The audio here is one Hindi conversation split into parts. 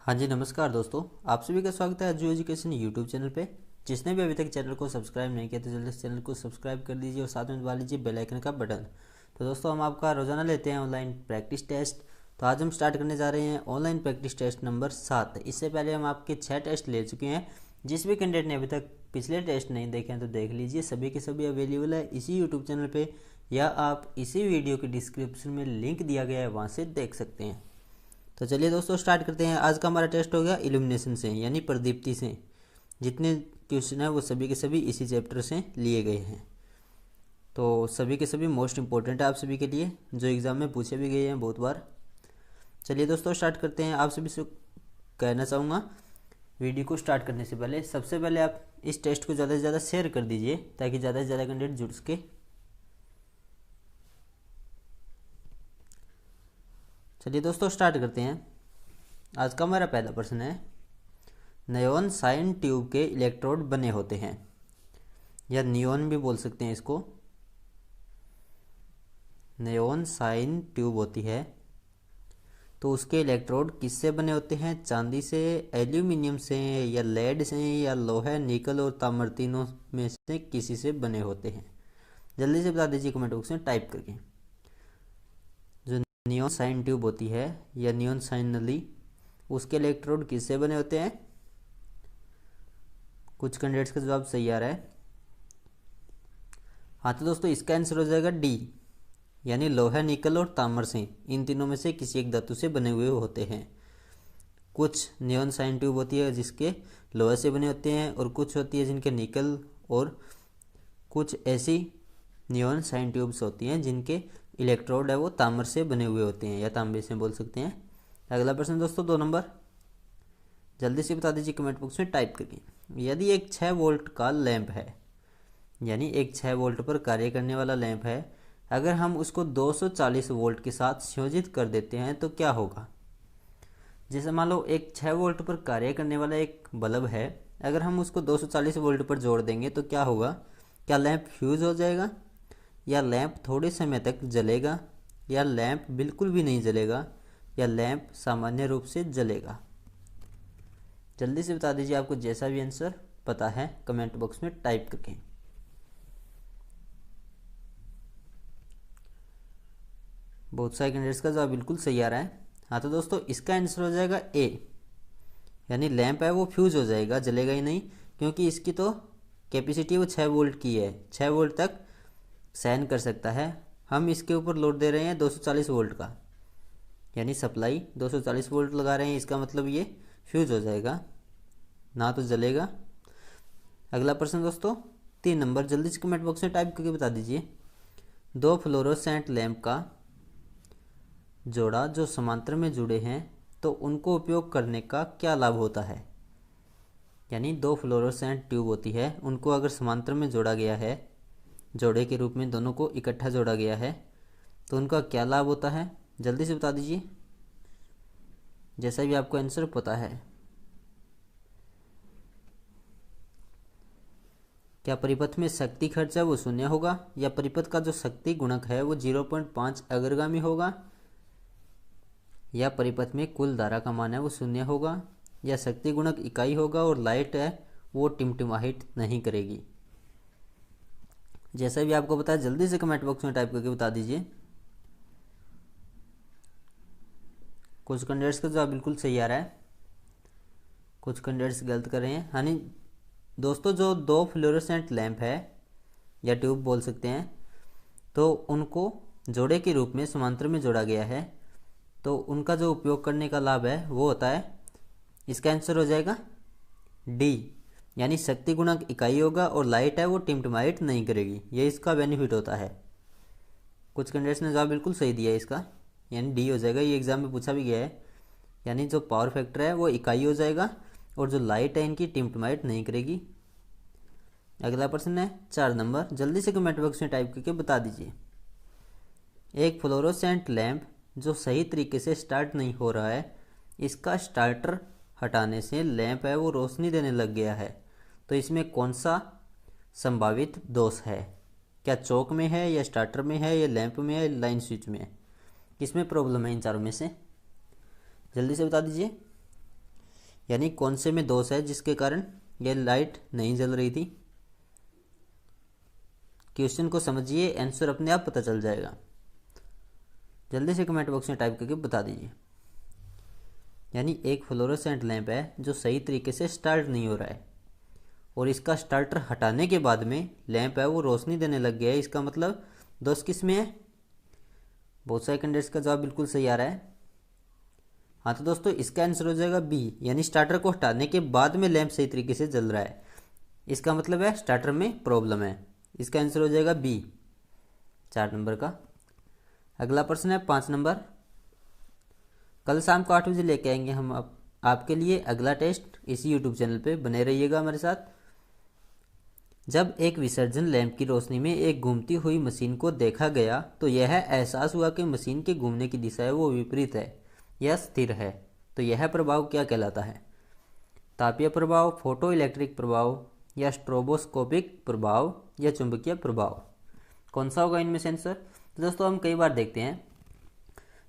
हाँ जी, नमस्कार दोस्तों। आप सभी का स्वागत है एजू एजुकेशन यूट्यूब चैनल पे। जिसने भी अभी तक चैनल को सब्सक्राइब नहीं किया तो जल्दी से चैनल को सब्सक्राइब कर दीजिए और साथ में दबा लीजिए बेल आइकन का बटन। तो दोस्तों, हम आपका रोजाना लेते हैं ऑनलाइन प्रैक्टिस टेस्ट। तो आज हम स्टार्ट करने जा रहे हैं ऑनलाइन प्रैक्टिस टेस्ट नंबर 7। इससे पहले हम आपके 6 टेस्ट ले चुके हैं। जिस भी कैंडिडेट ने अभी तक पिछले टेस्ट नहीं देखे हैं तो देख लीजिए, सभी के सभी अवेलेबल है इसी यूट्यूब चैनल पर, या आप इसी वीडियो के डिस्क्रिप्शन में लिंक दिया गया है, वहाँ से देख सकते हैं। तो चलिए दोस्तों, स्टार्ट करते हैं। आज का हमारा टेस्ट हो गया इल्यूमिनेशन से, यानी प्रदीप्ति से। जितने क्वेश्चन हैं वो सभी के सभी इसी चैप्टर से लिए गए हैं। तो सभी के सभी मोस्ट इंपॉर्टेंट है आप सभी के लिए, जो एग्ज़ाम में पूछे भी गए हैं बहुत बार। चलिए दोस्तों, स्टार्ट करते हैं। आप सभी से कहना चाहूँगा, वीडियो को स्टार्ट करने से पहले सबसे पहले आप इस टेस्ट को ज़्यादा से ज़्यादा शेयर कर दीजिए, ताकि ज़्यादा से ज़्यादा कैंडिडेट जुड़ सके। चलिए दोस्तों, स्टार्ट करते हैं। आज का हमारा पहला प्रश्न है, नियॉन साइन ट्यूब के इलेक्ट्रोड बने होते हैं, या नियॉन भी बोल सकते हैं इसको। नियॉन साइन ट्यूब होती है तो उसके इलेक्ट्रोड किससे बने होते हैं? चांदी से, एल्यूमिनियम से, या लेड से, या लोहा, निकल और ताम्र, तीनों में से किसी से बने होते हैं? जल्दी से बता दीजिए कमेंट बॉक्स में टाइप करके। जो नियॉन साइन ट्यूब होती है या नियॉन साइन नली, उसके इलेक्ट्रोड किससे बने होते हैं? कुछ कैंडिडेट्स का जवाब सही आ रहा है। हाँ तो दोस्तों, इसका आंसर हो जाएगा डी, यानी लोहा, निकल और ताम्र से, इन तीनों में से किसी एक धातु से बने हुए होते हैं। कुछ नियॉन साइन ट्यूब होती है जिसके लोहा से बने होते हैं, और कुछ होती है जिनके निकल, और कुछ ऐसी नियॉन साइन ट्यूब्स होती हैं जिनके इलेक्ट्रोड है वो ताम्र से बने हुए होते हैं, या तांबे से बोल सकते हैं। अगला प्रश्न दोस्तों, 2 नंबर। जल्दी से बता दीजिए कमेंट बॉक्स में टाइप करके। यदि एक 6 वोल्ट का लैंप है, यानी एक 6 वोल्ट पर कार्य करने वाला लैंप है, अगर हम उसको 240 वोल्ट के साथ संयोजित कर देते हैं तो क्या होगा? जैसे मान लो एक 6 वोल्ट पर कार्य करने वाला एक बल्ब है, अगर हम उसको 240 वोल्ट पर जोड़ देंगे तो क्या होगा? क्या लैंप फ्यूज हो जाएगा, या लैंप थोड़े समय तक जलेगा, या लैंप बिल्कुल भी नहीं जलेगा, या लैंप सामान्य रूप से जलेगा? जल्दी से बता दीजिए, आपको जैसा भी आंसर पता है कमेंट बॉक्स में टाइप करके। बहुत सारे कैंडिडेट्स का जवाब बिल्कुल सही आ रहा है। हाँ तो दोस्तों, इसका आंसर हो जाएगा ए, यानी लैंप है वो फ्यूज हो जाएगा, जलेगा ही नहीं, क्योंकि इसकी तो कैपेसिटी वो 6 वोल्ट की है, 6 वोल्ट तक सहन कर सकता है। हम इसके ऊपर लोड दे रहे हैं 240 वोल्ट का, यानी सप्लाई 240 वोल्ट लगा रहे हैं, इसका मतलब ये फ्यूज हो जाएगा, ना तो जलेगा। अगला प्रश्न दोस्तों, 3 नंबर। जल्दी से कमेंट बॉक्स में टाइप करके बता दीजिए। 2 फ्लोरोसेंट लैंप का जोड़ा जो समांतर में जुड़े हैं, तो उनको उपयोग करने का क्या लाभ होता है? यानी 2 फ्लोरोसेंट ट्यूब होती है, उनको अगर समांतर में जोड़ा गया है, जोड़े के रूप में दोनों को इकट्ठा जोड़ा गया है, तो उनका क्या लाभ होता है? जल्दी से बता दीजिए, जैसा भी आपको आंसर पता है। क्या परिपथ में शक्ति खर्च है वो शून्य होगा, या परिपथ का जो शक्ति गुणक है वो 0.5 अग्रगामी होगा, या परिपथ में कुल धारा का मान है वो शून्य होगा, या शक्ति गुणक इकाई होगा और लाइट है वो टिमटिमाहिट नहीं करेगी? जैसा भी आपको पता है जल्दी से कमेंट बॉक्स में टाइप करके बता दीजिए। कुछ कैंडिडेट्स का जवाब बिल्कुल सही आ रहा है, कुछ कैंडिडेट्स गलत कर रहे हैं। यानी दोस्तों, जो 2 फ्लोरोसेंट लैंप है या ट्यूब बोल सकते हैं, तो उनको जोड़े के रूप में समांतर में जोड़ा गया है, तो उनका जो उपयोग करने का लाभ है वो होता है, इसका आंसर हो जाएगा डी, यानी शक्ति गुणक इकाई होगा और लाइट है वो टिमटिमाइट नहीं करेगी, ये इसका बेनिफिट होता है। कुछ कैंडिडेट्स ने जवाब बिल्कुल सही दिया है इसका, यानी डी हो जाएगा, ये एग्जाम में पूछा भी गया है। यानी जो पावर फैक्टर है वो इकाई हो जाएगा, और जो लाइट है इनकी टिमटिमाइट नहीं करेगी। अगला प्रश्न है 4 नंबर। जल्दी से कमेंट बॉक्स में टाइप करके बता दीजिए। एक फ्लोरोसेंट लैंप जो सही तरीके से स्टार्ट नहीं हो रहा है, इसका स्टार्टर हटाने से लैंप है वो रोशनी देने लग गया है, तो इसमें कौन सा संभावित दोष है? क्या चौक में है, या स्टार्टर में है, या लैंप में है, या लाइन स्विच में है? किसमें प्रॉब्लम है इन चारों में से? जल्दी से बता दीजिए। यानी कौन से में दोष है जिसके कारण यह लाइट नहीं जल रही थी। क्वेश्चन को समझिए, आंसर अपने आप पता चल जाएगा। जल्दी से कमेंट बॉक्स में टाइप करके बता दीजिए। यानी एक फ्लोरोसेंट लैंप है जो सही तरीके से स्टार्ट नहीं हो रहा है और इसका स्टार्टर हटाने के बाद में लैंप है वो रोशनी देने लग गया है। इसका मतलब दोष किस में है? बहुत सारे कैंडिडेट्स का जवाब बिल्कुल सही आ रहा है। हाँ तो दोस्तों इसका आंसर हो जाएगा बी, यानी स्टार्टर को हटाने के बाद में लैंप सही तरीके से जल रहा है। इसका मतलब है स्टार्टर में प्रॉब्लम है। इसका आंसर हो जाएगा बी 4 नंबर का। अगला प्रश्न है 5 नंबर। कल शाम को 8 बजे लेके आएंगे हम आपके लिए अगला टेस्ट। इसी यूट्यूब चैनल पे बने रहिएगा हमारे साथ। जब एक विसर्जन लैंप की रोशनी में एक घूमती हुई मशीन को देखा गया तो यह एहसास हुआ कि मशीन के घूमने की दिशा है वो विपरीत है या स्थिर है। तो यह प्रभाव क्या कहलाता है? तापीय प्रभाव, फोटो इलेक्ट्रिक प्रभाव या स्ट्रोबोस्कोपिक प्रभाव या चुंबकीय प्रभाव? कौन सा होगा इनमें से आंसर? तो दोस्तों हम कई बार देखते हैं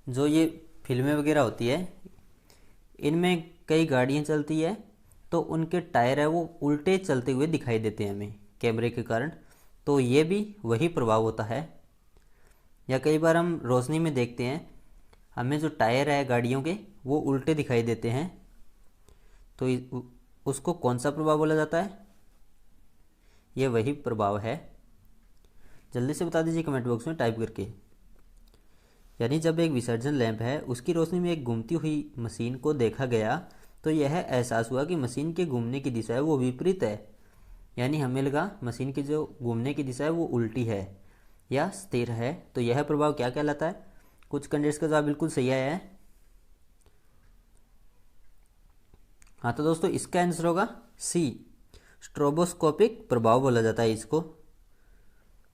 जो ये फिल्में वगैरह होती है इनमें कई गाड़ियाँ चलती है तो उनके टायर है वो उल्टे चलते हुए दिखाई देते हैं हमें कैमरे के कारण। तो ये भी वही प्रभाव होता है। या कई बार हम रोशनी में देखते हैं हमें जो टायर है गाड़ियों के वो उल्टे दिखाई देते हैं। तो उसको कौन सा प्रभाव बोला जाता है? ये वही प्रभाव है। जल्दी से बता दीजिए कमेंट बॉक्स में टाइप करके। यानी जब एक विसर्जन लैंप है उसकी रोशनी में एक घूमती हुई मशीन को देखा गया तो यह एहसास हुआ कि मशीन के घूमने की दिशा है वो विपरीत है। यानी हमें लगा मशीन की जो घूमने की दिशा है वो उल्टी है या स्थिर है। तो यह प्रभाव क्या कहलाता है? कुछ कैंडिडेट्स का जवाब बिल्कुल सही आया है। हाँ तो दोस्तों इसका आंसर होगा सी, स्ट्रोबोस्कोपिक प्रभाव बोला जाता है इसको,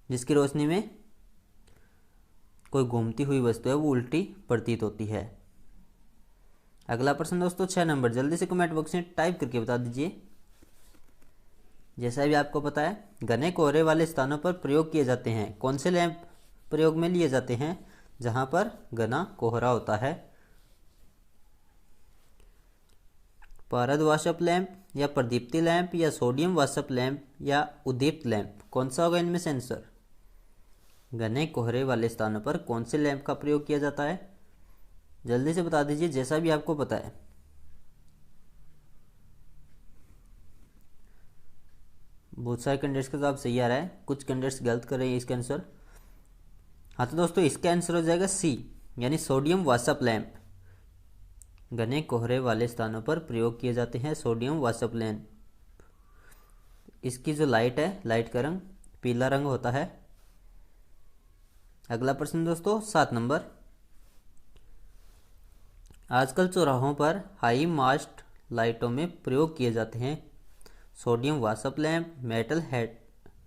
जिसकी रोशनी में कोई घूमती हुई वस्तु है वो उल्टी प्रतीत होती है। अगला प्रश्न दोस्तों 6 नंबर। जल्दी से कमेंट बॉक्स में टाइप करके बता दीजिए। जैसा भी आपको पता है घने कोहरे वाले स्थानों पर प्रयोग किए जाते हैं। कौन से लैंप प्रयोग में लिए जाते हैं जहां पर घना कोहरा होता है? पारद वाष्प लैंप या प्रदीप्ति लैंप या सोडियम वाष्प लैंप या उद्दीप्त लैंप? कौन सा होगा इनमें से आंसर? घने कोहरे वाले स्थानों पर कौन से लैंप का प्रयोग किया जाता है? जल्दी से बता दीजिए जैसा भी आपको पता है। बहुत सारे कैंडिडेट्स का जवाब सही आ रहा है, कुछ कैंडिडेट्स गलत कर रहे हैं इसका आंसर। हाँ तो दोस्तों इसका आंसर हो जाएगा सी, यानी सोडियम वाष्प लैंप। घने कोहरे वाले स्थानों पर प्रयोग किए जाते हैं सोडियम वाष्प लैंप। इसकी जो लाइट है, लाइट का रंग पीला रंग होता है। अगला प्रश्न दोस्तों 7 नंबर। आजकल चौराहों पर हाई मास्ट लाइटों में प्रयोग किए जाते हैं सोडियम वाष्प लैंप, मेटल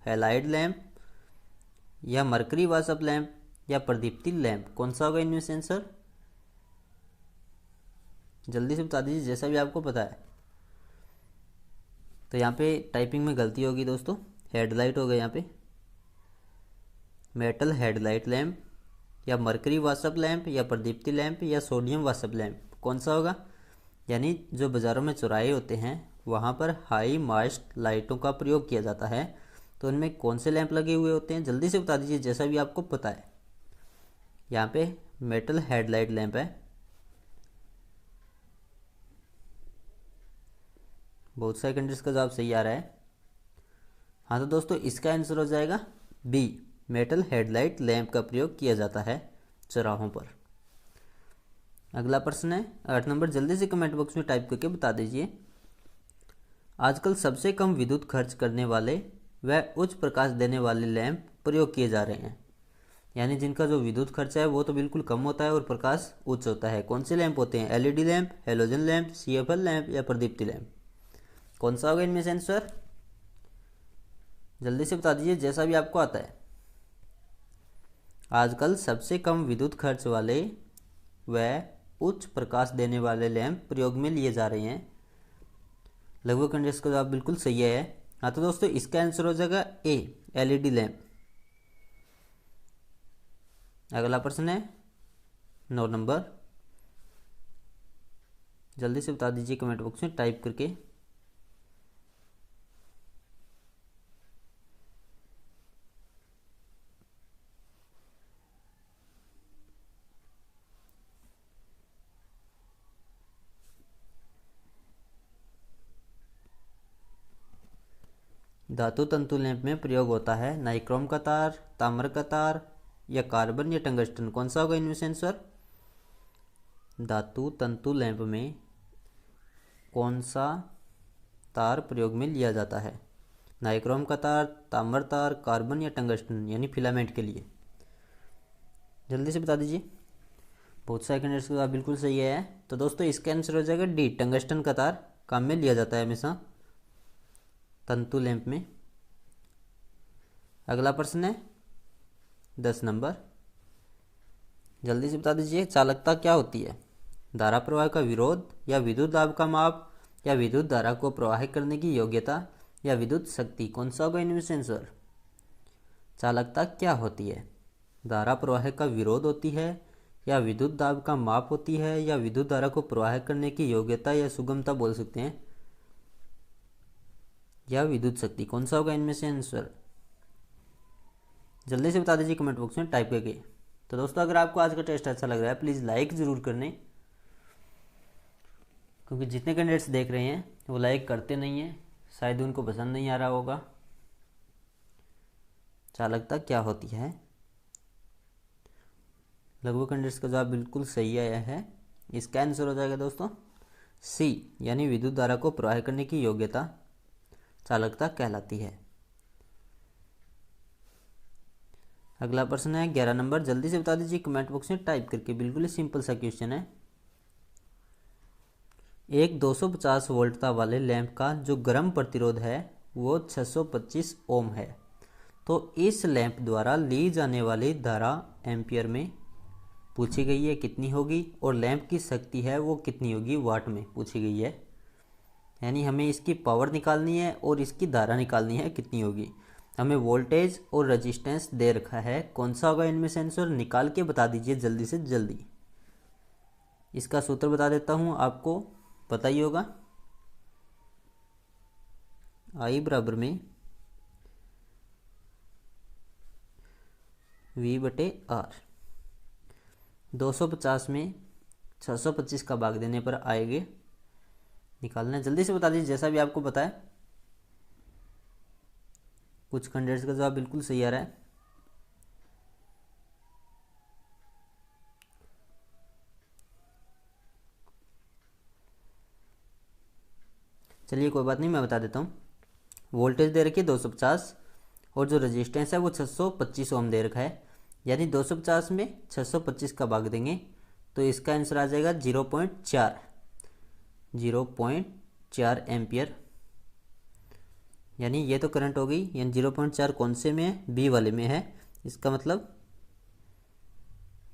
हैलाइड लैंप या मरकरी वाष्प लैंप या प्रदीप्ति लैंप? कौन सा होगा इनमें से आंसर? जल्दी से बता दीजिए जैसा भी आपको पता है। तो यहाँ पे टाइपिंग में गलती होगी दोस्तों, हेडलाइट होगा यहाँ पे। मेटल हेडलाइट लैंप या मरकरी वाष्प लैंप या प्रदीप्ति लैंप या सोडियम वाष्प लैंप? कौन सा होगा? यानी जो बाज़ारों में चौराहे होते हैं वहाँ पर हाई मास्ट लाइटों का प्रयोग किया जाता है तो उनमें कौन से लैंप लगे हुए होते हैं? जल्दी से बता दीजिए जैसा भी आपको पता है। यहाँ पे मेटल हेडलाइट लैंप है। बहुत सारे कैंडिडेट्स का जवाब सही आ रहा है। हाँ तो दोस्तों इसका आंसर हो जाएगा बी, मेटल हेडलाइट लैंप का प्रयोग किया जाता है चौराहों पर। अगला प्रश्न है 8 नंबर। जल्दी से कमेंट बॉक्स में टाइप करके बता दीजिए। आजकल सबसे कम विद्युत खर्च करने वाले व उच्च प्रकाश देने वाले लैंप प्रयोग किए जा रहे हैं। यानी जिनका जो विद्युत खर्च है वो तो बिल्कुल कम होता है और प्रकाश उच्च होता है। कौन से लैंप होते हैं? LED lamp, halogen lamp, CFL lamp या प्रदीप्ति लैंप? कौन सा होगा इनमें से आंसर? जल्दी से बता दीजिए जैसा भी आपको आता है। आजकल सबसे कम विद्युत खर्च वाले व उच्च प्रकाश देने वाले लैंप प्रयोग में लिए जा रहे हैं। लगभग कैंडिडेट्स का जवाब बिल्कुल सही है। हाँ तो दोस्तों इसका आंसर हो जाएगा ए, एलईडी लैंप। अगला प्रश्न है 9 नंबर। जल्दी से बता दीजिए कमेंट बॉक्स में टाइप करके। धातु तंतु लैंप में प्रयोग होता है नाइक्रोम का तार, ताम्र का तार या कार्बन या टंगस्टन। कौन सा होगा इनमें से आंसर? धातु तंतु लैंप में कौन सा तार प्रयोग में लिया जाता है? नाइक्रोम का तार, ताम्र तार, कार्बन या टंगस्टन यानी फिलामेंट के लिए। जल्दी से बता दीजिए। बहुत सारे कैंडिडेट्स का बिल्कुल सही है। तो दोस्तों इसका आंसर हो जाएगा डी, टंगस्टन का तार काम में लिया जाता है हमेशा तंतु लैंप में। अगला प्रश्न है 10 नंबर। जल्दी से बता दीजिए चालकता क्या होती है? धारा प्रवाह का विरोध या विद्युत दाब का माप या विद्युत धारा को प्रवाहित करने की योग्यता या विद्युत शक्ति। कौन सा होगा इनमें से आंसर? चालकता क्या होती है? धारा प्रवाह का विरोध होती है या विद्युत दाब का माप होती है या विद्युत धारा को प्रवाहित करने की योग्यता या सुगमता बोल सकते हैं या विद्युत शक्ति। कौन सा होगा इनमें से आंसर? जल्दी से बता दीजिए कमेंट बॉक्स में टाइप करके। तो दोस्तों अगर आपको आज का टेस्ट अच्छा लग रहा है प्लीज़ लाइक ज़रूर करने, क्योंकि जितने कैंडिडेट्स देख रहे हैं वो लाइक करते नहीं हैं, शायद उनको पसंद नहीं आ रहा होगा। चालकता क्या होती है? लगभग कैंडिडेट्स का जवाब बिल्कुल सही आया है। इसका आंसर हो जाएगा दोस्तों सी, यानी विद्युत धारा को प्रवाहित करने की योग्यता चालकता कहलाती है। अगला प्रश्न है 11 नंबर। जल्दी से बता दीजिए कमेंट बॉक्स में टाइप करके। बिल्कुल ही सिंपल सा क्वेश्चन है। एक 250 वोल्ट वाले लैंप का जो गर्म प्रतिरोध है वो 625 ओम है, तो इस लैंप द्वारा ली जाने वाली धारा एम्पियर में पूछी गई है कितनी होगी, और लैंप की शक्ति है वो कितनी होगी वाट में पूछी गई है। यानी हमें इसकी पावर निकालनी है और इसकी धारा निकालनी है कितनी होगी। हमें वोल्टेज और रेजिस्टेंस दे रखा है। कौन सा होगा इनमें से आंसर? निकाल के बता दीजिए जल्दी से जल्दी। इसका सूत्र बता देता हूँ, आपको पता ही होगा। आई बराबर में V बटे R। 250 में 625 का भाग देने पर आएंगे, निकालना है। जल्दी से बता दीजिए जैसा भी आपको पता है। कुछ कैंडिडेट्स का जवाब बिल्कुल सही आ रहा है। चलिए कोई बात नहीं, मैं बता देता हूँ। वोल्टेज दे रखी है 250 और जो रेजिस्टेंस है वो 625 ओम दे रखा है। यानी 250 में 625 का भाग देंगे तो इसका आंसर आ जाएगा 0.4 एम्पियर। यानी ये तो करंट हो गई। यानी 0.4 कौन से में है? बी वाले में है। इसका मतलब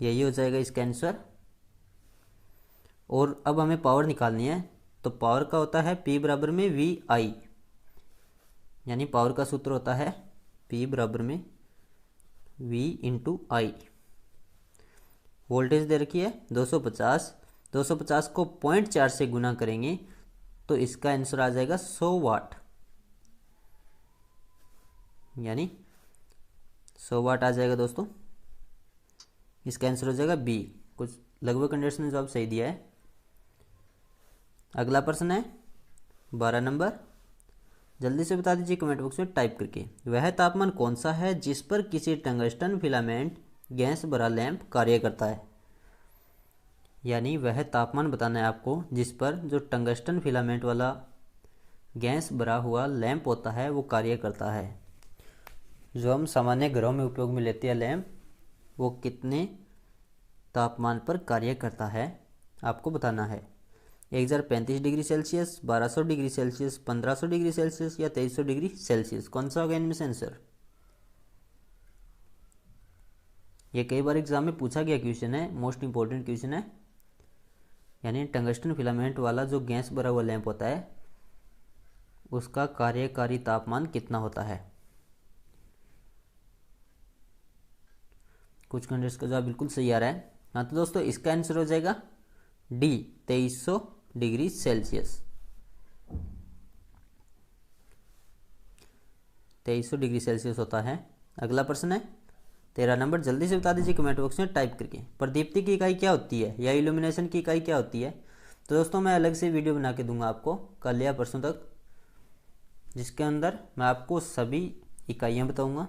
यही हो जाएगा इसका आंसर। और अब हमें पावर निकालनी है, तो पावर का होता है P बराबर में VI। यानी पावर का सूत्र होता है P बराबर में V इंटू आई। वोल्टेज दे रखी है 250, 250 को 0.4 से गुना करेंगे तो इसका आंसर आ जाएगा 100 वाट। यानी 100 वाट आ जाएगा दोस्तों। इसका आंसर हो जाएगा बी। कुछ लगभग कैंडिडेट्स ने जवाब सही दिया है। अगला प्रश्न है 12 नंबर। जल्दी से बता दीजिए कमेंट बॉक्स में टाइप करके। वह तापमान कौन सा है जिस पर किसी टंगस्टन फिलामेंट गैस भरा लैंप कार्य करता है? यानी वह तापमान बताना है आपको जिस पर जो टंगस्टन फिलामेंट वाला गैस भरा हुआ लैंप होता है वो कार्य करता है। जो हम सामान्य घरों में उपयोग में लेते हैं लैंप, वो कितने तापमान पर कार्य करता है आपको बताना है। 1035 degree Celsius, 1200 degree Celsius, 1500 degree Celsius या 2300 डिग्री सेल्सियस। कौन सा होगा इनमें से आंसर? ये कई बार एग्जाम में पूछा गया क्वेश्चन है, मोस्ट इंपॉर्टेंट क्वेश्चन है। यानी टंगस्टन फिलामेंट वाला जो गैस भरा हुआ लैंप होता है उसका कार्यकारी तापमान कितना होता है? कुछ कैंडिडेट्स का जवाब बिल्कुल सही आ रहा है। हाँ तो दोस्तों इसका आंसर हो जाएगा D, 2300 degree Celsius. 2300 degree Celsius होता है। अगला प्रश्न है 13 नंबर, जल्दी से बता दीजिए कमेंट बॉक्स में टाइप करके, प्रदीप्ति की इकाई क्या होती है या इल्यूमिनेशन की इकाई क्या होती है। तो दोस्तों मैं अलग से वीडियो बना के दूंगा आपको कल या परसों तक, जिसके अंदर मैं आपको सभी इकाइयाँ बताऊंगा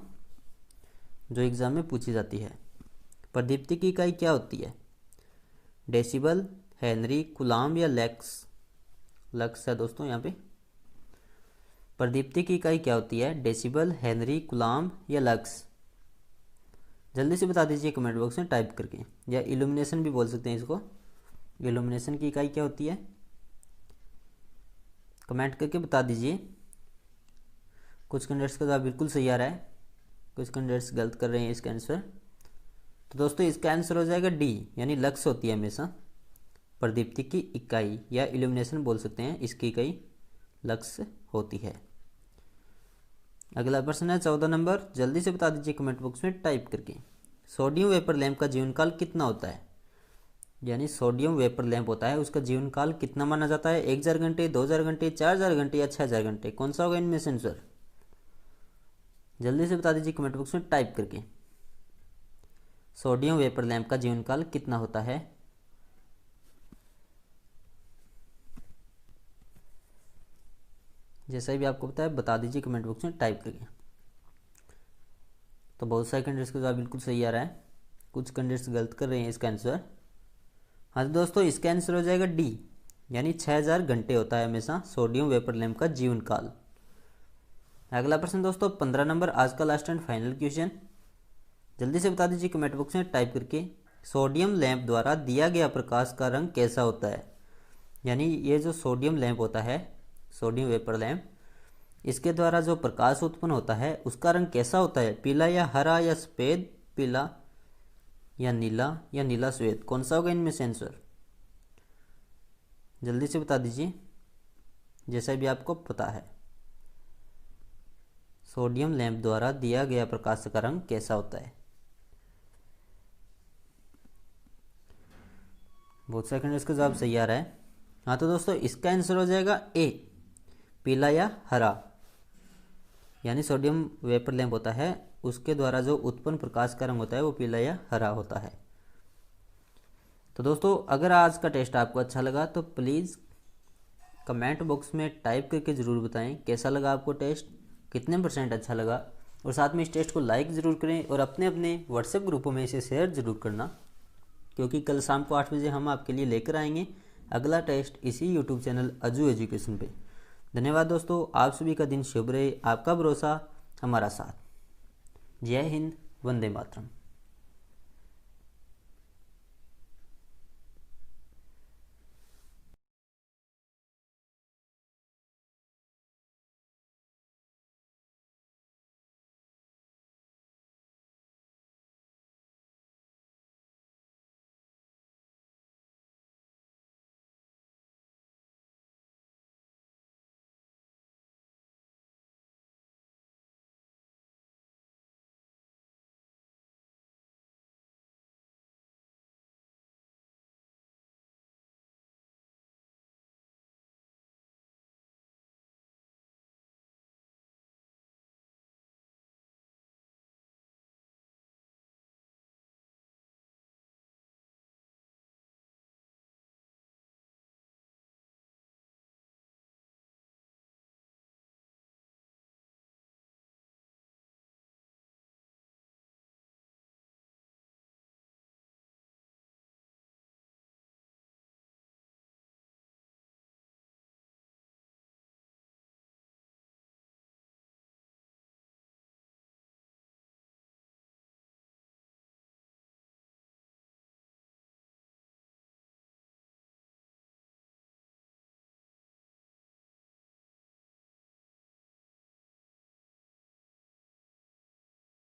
जो एग्ज़ाम में पूछी जाती है। प्रदीप्ति की इकाई क्या होती है, डेसिबल, हेनरी, कूलाम या लक्स। लक्स है दोस्तों यहाँ पे। प्रदीप्ति की इकाई क्या होती है, डेसिबल, हेनरी, कूलाम या लक्स। जल्दी से बता दीजिए कमेंट बॉक्स में टाइप करके, या इल्यूमिनेशन भी बोल सकते हैं इसको। इल्यूमिनेशन की इकाई क्या होती है, कमेंट करके बता दीजिए। कुछ कैंडिडेट्स का जवाब बिल्कुल सही आ रहा है, कुछ कैंडिडेट्स गलत कर रहे हैं इसका आंसर। तो दोस्तों इसका आंसर हो जाएगा डी, यानी लक्स होती है हमेशा प्रदीप्ति की इकाई, या इल्यूमिनेशन बोल सकते हैं, इसकी इकाई लक्स होती है। अगला प्रश्न है 14 नंबर, जल्दी से बता दीजिए कमेंट बॉक्स में टाइप करके, सोडियम वेपर लैंप का जीवन काल कितना होता है। यानी सोडियम वेपर लैंप होता है, उसका जीवन काल कितना माना जाता है, 1000 घंटे, 2000 घंटे, 4000 घंटे या 6000 घंटे। कौन सा होगा इनमें से आंसर, जल्दी से बता दीजिए कमेंट बॉक्स में टाइप करके, सोडियम वेपर लैंप का जीवन काल कितना होता है। जैसा भी आपको पता है बता दीजिए कमेंट बॉक्स में टाइप करके। तो बहुत सारे कैंडिडेट्स का जवाब बिल्कुल सही आ रहा है, कुछ कैंडिडेट्स गलत कर रहे हैं इसका आंसर। हाँ तो दोस्तों इसका आंसर हो जाएगा डी, यानी 6000 घंटे होता है हमेशा सोडियम वेपर लैंप का जीवन काल। अगला प्रश्न दोस्तों 15 नंबर, आज का लास्ट एंड फाइनल क्वेश्चन। जल्दी से बता दीजिए कमेंट बॉक्स में टाइप करके, सोडियम लैंप द्वारा दिया गया प्रकाश का रंग कैसा होता है। यानी ये जो सोडियम लैंप होता है, सोडियम वेपर लैंप, इसके द्वारा जो प्रकाश उत्पन्न होता है उसका रंग कैसा होता है, पीला या हरा या सफ़ेद, पीला या नीला श्वेत। कौन सा होगा इनमें से आंसर, जल्दी से बता दीजिए जैसा भी आपको पता है। सोडियम लैंप द्वारा दिया गया प्रकाश का रंग कैसा होता है। बहुत सेकंड इसका जवाब सही आ रहा है। हाँ तो दोस्तों इसका आंसर हो जाएगा ए, पीला या हरा। यानी सोडियम वेपर लैंप होता है, उसके द्वारा जो उत्पन्न प्रकाश का रंग होता है वो पीला या हरा होता है। तो दोस्तों अगर आज का टेस्ट आपको अच्छा लगा तो प्लीज़ कमेंट बॉक्स में टाइप करके ज़रूर बताएं कैसा लगा आपको टेस्ट, कितने % अच्छा लगा, और साथ में इस टेस्ट को लाइक ज़रूर करें और अपने अपने व्हाट्सएप ग्रुपों में इसे शेयर ज़रूर करना, क्योंकि कल शाम को 8 बजे हम आपके लिए लेकर आएंगे अगला टेस्ट इसी यूट्यूब चैनल अजू एजुकेशन पे। धन्यवाद दोस्तों, आप सभी का दिन शुभ रहे, आपका भरोसा हमारा साथ। जय हिंद, वंदे मातरम।